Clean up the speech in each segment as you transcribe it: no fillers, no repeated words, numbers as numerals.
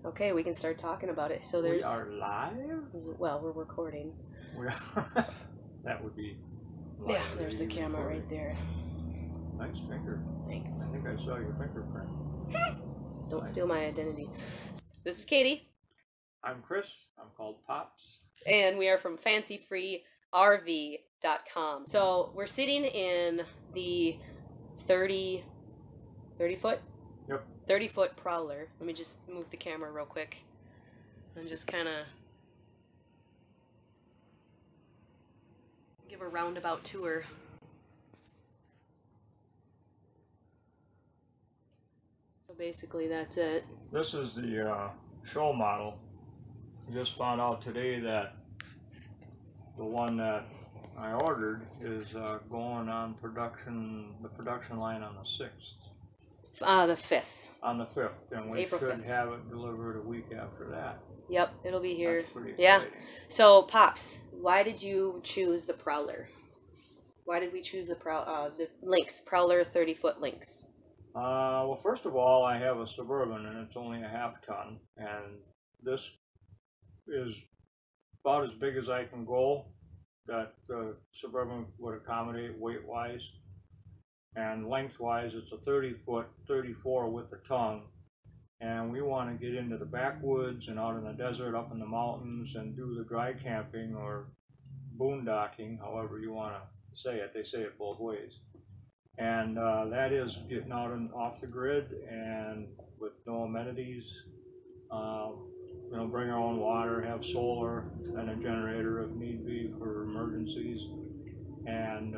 Okay, we can start talking about it. So there's... We are live? Well, we're recording. We are. That would be live. Yeah, there's the camera recording. right there. Nice finger. Thanks. I think I saw your fingerprint. Don't Nice. steal my identity. This is Katie. I'm Chris. I'm called Pops. And we are from fancyfreerv.com. So we're sitting in the 30 foot? Yep. 30-foot Prowler. Let me just move the camera real quick and just kind of give a roundabout tour. So basically that's it. This is the show model. I just found out today that the one that I ordered is going on the production line on the 6th. The 5th. On the 5th, and we April should 5th. have it delivered a week after that. Yep, it'll be here. That's pretty Yeah. exciting. So, Pops, why did you choose the Prowler? Why did we choose the Lynx, Prowler 30-foot Lynx? Well, first of all, I have a Suburban, and it's only a half-ton, and this is about as big as I can go that the Suburban would accommodate weight-wise. And lengthwise, it's a 30-foot, 34 with the tongue. And we want to get into the backwoods and out in the desert, up in the mountains, and do the dry camping or boondocking, however you want to say it. They say it both ways. And that is getting out and off the grid and with no amenities. Bring our own water, have solar and a generator if need be for emergencies, and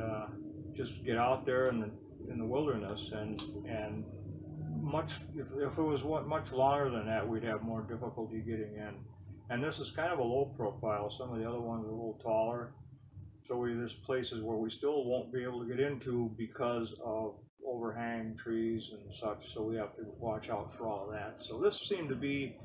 just get out there in the wilderness. And much if it was much longer than that, we'd have more difficulty getting in. And this is kind of a low profile. Some of the other ones are a little taller. So there's places where we still won't be able to get into because of overhang trees and such, so we have to watch out for all of that. So this seemed to be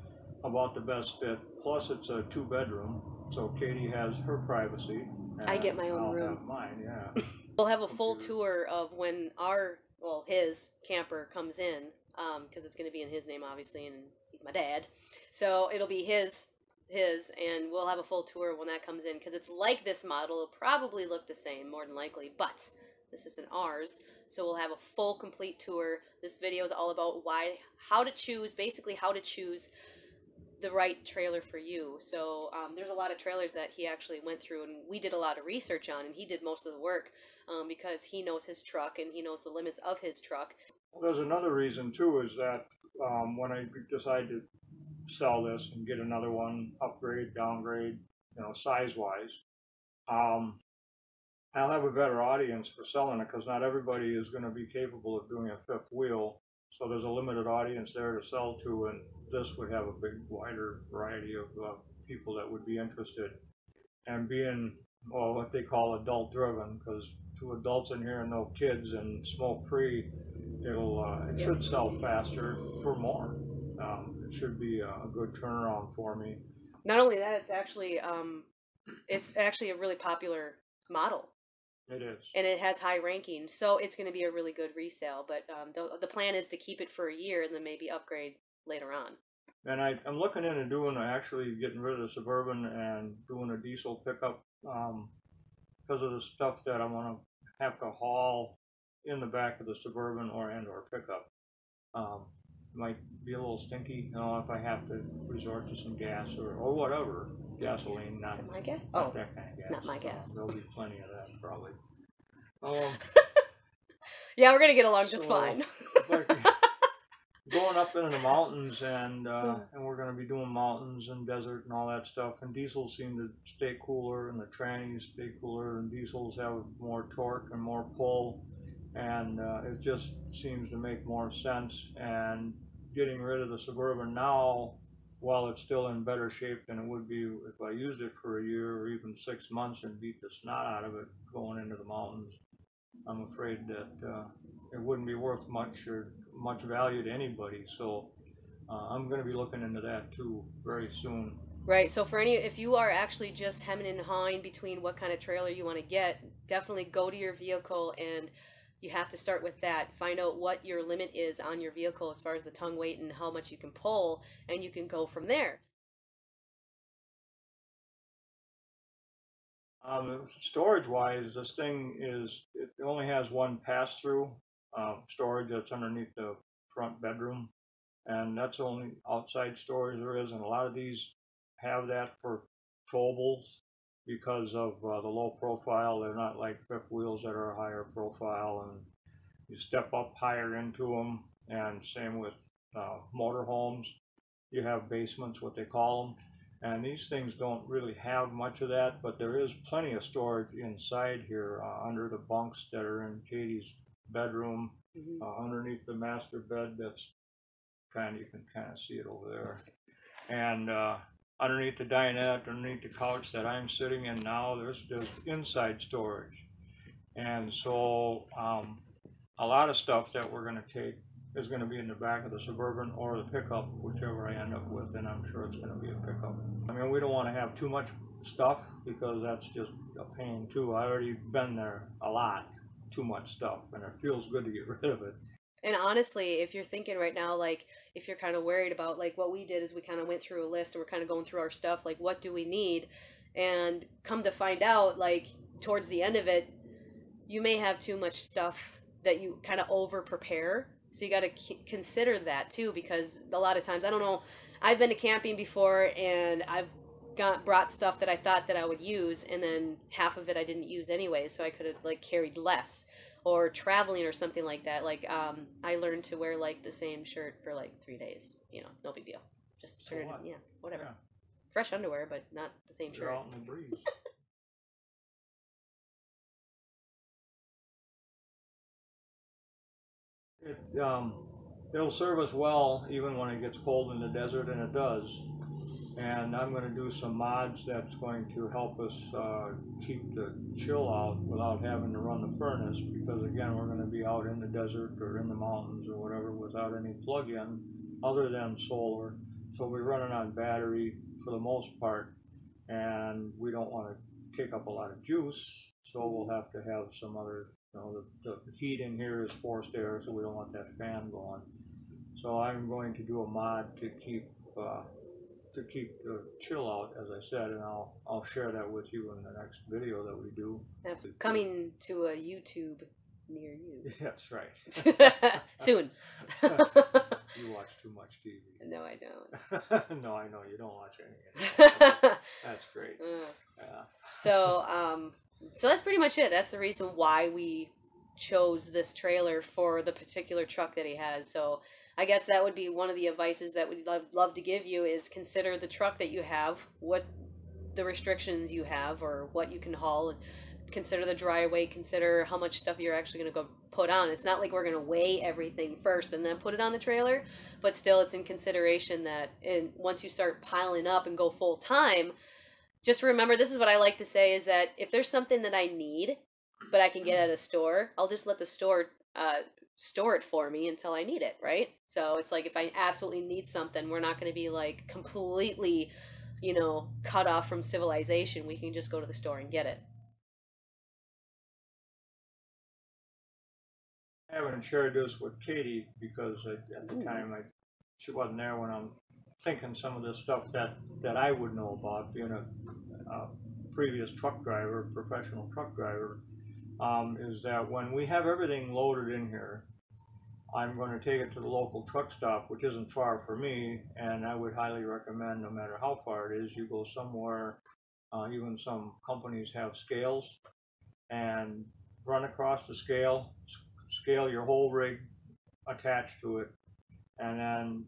about the best fit. Plus it's a 2-bedroom, so Katie has her privacy. I get my own room. I'll have mine, yeah. We'll have a full tour of when his camper comes in, because it's going to be in his name, obviously, and he's my dad. So it'll be his, and we'll have a full tour when that comes in, because it's like this model. It'll probably look the same, more than likely, but this isn't ours, so we'll have a full, complete tour. This video is all about how to choose the right trailer for you. So there's a lot of trailers that he actually went through, and we did a lot of research on, and he did most of the work because he knows his truck, and he knows the limits of his truck. Well, there's another reason, too, is that when I decide to sell this and get another one, upgrade, downgrade, size-wise, I'll have a better audience for selling it, because not everybody is going to be capable of doing a 5th wheel. So there's a limited audience there to sell to, and this would have a big, wider variety of people that would be interested. And being, well, what they call adult-driven, because 2 adults in here and no kids and smoke-free, it should sell faster for more. It should be a good turnaround for me. Not only that, it's actually a really popular model. It is. And it has high ranking, so it's going to be a really good resale. But the plan is to keep it for a year and then maybe upgrade later on. And I'm looking into actually getting rid of the Suburban and doing a diesel pickup because of the stuff that I'm going to have to haul in the back of the Suburban or pickup. Might be a little stinky, if I have to resort to some gas or whatever. Gasoline, not, is it my gas? Not that kind of gas. Not my gas. There'll be plenty of that, probably. Yeah, we're going to get along just fine. Going up into the mountains, and we're going to be doing mountains and desert and all that stuff, and diesels seem to stay cooler, and the trannies stay cooler, and diesels have more torque and more pull, and it just seems to make more sense. And getting rid of the Suburban now, while it's still in better shape than it would be if I used it for a year or even 6 months and beat the snot out of it going into the mountains, I'm afraid that it wouldn't be worth much value to anybody. So I'm going to be looking into that too very soon. Right. So if you are actually just hemming and hawing between what kind of trailer you want to get, definitely go to your vehicle and you have to start with that. Find out what your limit is on your vehicle as far as the tongue weight and how much you can pull, and you can go from there. Storage wise, this thing it only has one pass through storage that's underneath the front bedroom, and that's the only outside storage there is. And a lot of these have that for towables because of the low profile. They're not like fifth wheels that are a higher profile, and you step up higher into them. And same with motorhomes, you have basements, what they call them. And these things don't really have much of that, but there is plenty of storage inside here under the bunks that are in Katie's bedroom, underneath the master bed. That's you can kind of see it over there. And underneath the dinette, underneath the couch that I'm sitting in now, there's inside storage. And so a lot of stuff that we're going to take is going to be in the back of the Suburban or the pickup, whichever I end up with, and I'm sure it's going to be a pickup. I mean, we don't want to have too much stuff because that's just a pain too. I've already been there a lot, too much stuff, and it feels good to get rid of it. And honestly, if you're thinking right now, like, if you're kind of worried about, like, what we did is we kind of went through a list and we're kind of going through our stuff, like, what do we need? And come to find out, like, towards the end of it, you may have too much stuff that you kind of over prepare. So you got to consider that too, because a lot of times, I don't know, I've been to camping before and I've brought stuff that I thought that I would use, and then half of it I didn't use anyway, so I could have like carried less. Or traveling or something like that. Like I learned to wear like the same shirt for like 3 days. You know, no big deal. Just turn it, yeah, whatever. Yeah. Fresh underwear, but not the same shirt. You're out in the breeze. It'll serve us well even when it gets cold in the desert, and it does. And I'm going to do some mods that's going to help us keep the chill out without having to run the furnace, because again, we're going to be out in the desert or in the mountains or whatever without any plug-in other than solar. So we're running on battery for the most part, and we don't want to take up a lot of juice, so we'll have to have some other, you know, the heat in here is forced air, so we don't want that fan going. So I'm going to do a mod to keep the chill out, as I said, and I'll share that with you in the next video that we do. Absolutely. Coming to a YouTube near you. That's right. Soon. You watch too much TV. No, I don't. No, I know you don't watch any. That's great. Yeah. So that's pretty much it. That's the reason why we chose this trailer for the particular truck that he has. So I guess that would be one of the advices that we'd love to give you, is consider the truck that you have, what the restrictions you have or what you can haul, and consider the dry weight, consider how much stuff you're actually going to go put on. It's not like we're going to weigh everything first and then put it on the trailer, but still it's in consideration that once you start piling up and go full time, just remember, this is what I like to say, is that if there's something that I need but I can get at a store, I'll just let the store store it for me until I need it, right? So it's like, if I absolutely need something, we're not going to be like completely, you know, cut off from civilization. We can just go to the store and get it. I haven't shared this with Katie because at the time she wasn't there when I'm thinking some of the stuff that I would know about, being a previous truck driver, professional truck driver. Is that when we have everything loaded in here, I'm going to take it to the local truck stop, which isn't far for me, and I would highly recommend, no matter how far it is, you go somewhere, even some companies have scales, and run across the scale your whole rig attached to it, and then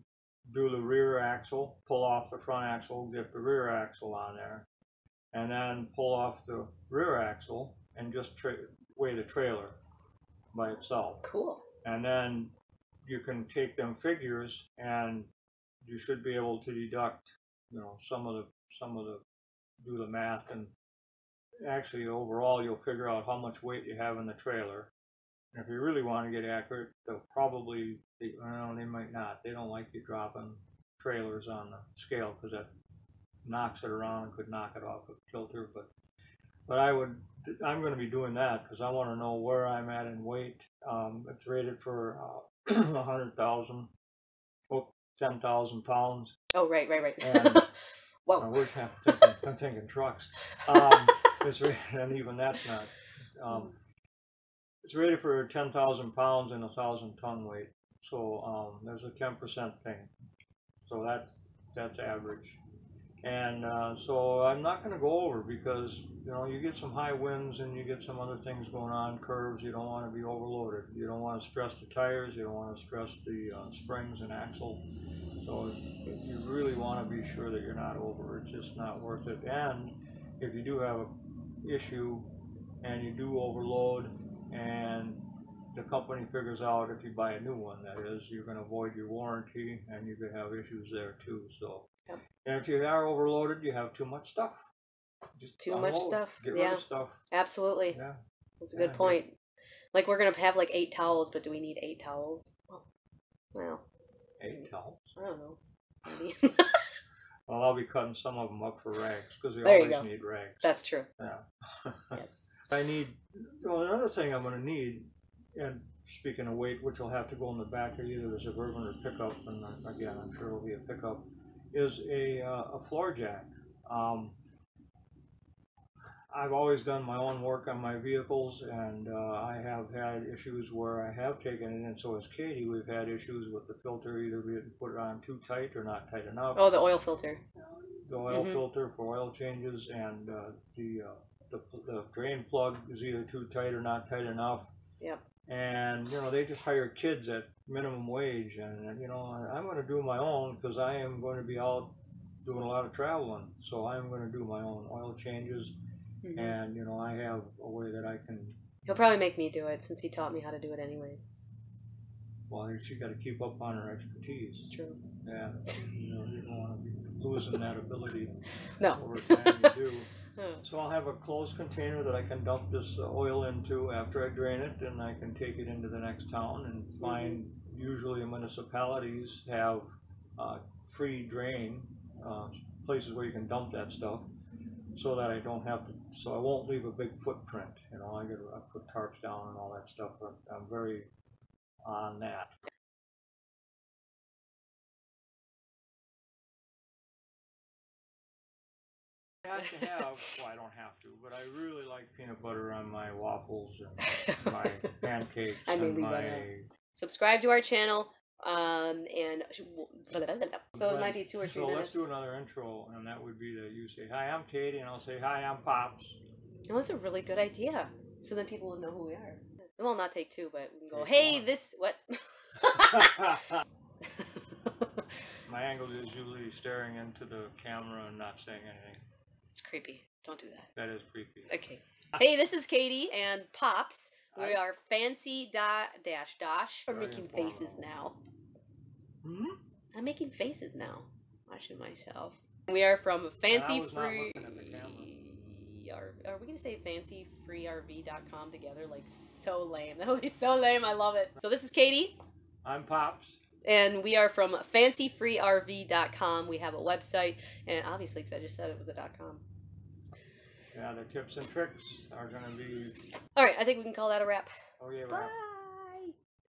do the rear axle, pull off the front axle, get the rear axle on there, and then pull off the rear axle and just weigh the trailer by itself. Cool. And then you can take them figures, and you should be able to deduct, you know, some of the do the math, and actually overall you'll figure out how much weight you have in the trailer. And if you really want to get accurate, they'll probably, they might not. They don't like you dropping trailers on the scale because that knocks it around and could knock it off a kilter. But But I'm going to be doing that because I want to know where I'm at in weight. It's rated for 100,000, 10,000 pounds. Oh, right. And whoa. I'm thinking trucks. And even that's not. It's rated for 10,000 pounds and 1,000-ton weight. So there's a 10% thing. So that's average. And so I'm not going to go over because, you know, you get some high winds and you get some other things going on, curves. You don't want to be overloaded. You don't want to stress the tires. You don't want to stress the springs and axle. So you really want to be sure that you're not over. It's just not worth it. And if you do have an issue and you do overload and the company figures out, if you buy a new one, that is, you're going to void your warranty and you could have issues there too. So, yep. And if you are overloaded, you have too much stuff. Just too much stuff. Get rid of stuff. Absolutely. Yeah. That's a good point. Like, we're going to have like 8 towels, but do we need 8 towels? Well, 8 towels? I don't know. Maybe. Well, I'll be cutting some of them up for rags because they there always need rags. That's true. Yeah. Yes. Another thing I'm going to need, and speaking of weight, which will have to go in the back of either the Suburban or pickup, and again, I'm sure it'll be a pickup, is a floor jack. I've always done my own work on my vehicles, and I have had issues where I have taken it, and so has Katie. We've had issues with the filter either being put on too tight or not tight enough. Oh, the oil filter. The oil filter for oil changes, and the drain plug is either too tight or not tight enough. Yep. And you know, they just hire kids at minimum wage, and you know, I'm going to do my own because I am going to be out doing a lot of traveling, so I'm going to do my own oil changes. And, you know, I have a way that I can... He'll probably make me do it since he taught me how to do it anyways. Well, she got to keep up on her expertise. It's true. Yeah. You know, you don't want to be losing that ability. No. Over time you do. So I'll have a closed container that I can dump this oil into after I drain it, and I can take it into the next town and find... Usually municipalities have free drain, places where you can dump that stuff. So that I don't have to, so I won't leave a big footprint. You know, I put tarps down and all that stuff. I'm very on that. I have to have, well, I don't have to, but I really like peanut butter on my waffles and my pancakes. Subscribe to our channel. And so it might be 2 or 3 minutes. So let's do another intro, and that would be that you say, "Hi, I'm Katie," and I'll say, "Hi, I'm Pops." Oh, that's a really good idea. So then people will know who we are. Well, not take 2, but we can go, "Hey, this what?" My angle is usually staring into the camera and not saying anything. It's creepy. Don't do that. That is creepy. Okay. Hey, this is Katie and Pops. We are Fancy Dash. We're making faces now. I'm making faces now. Watching myself. We are from Fancy Free. Are we gonna say fancyfreerv.com together? Like, so lame. That would be so lame. I love it. So this is Katie. I'm Pops. And we are from fancyfreerv.com. We have a website, and obviously, because I just said it was a .com. Yeah, the tips and tricks are going to be... All right, I think we can call that a wrap. Oh, yeah, wrap. Bye.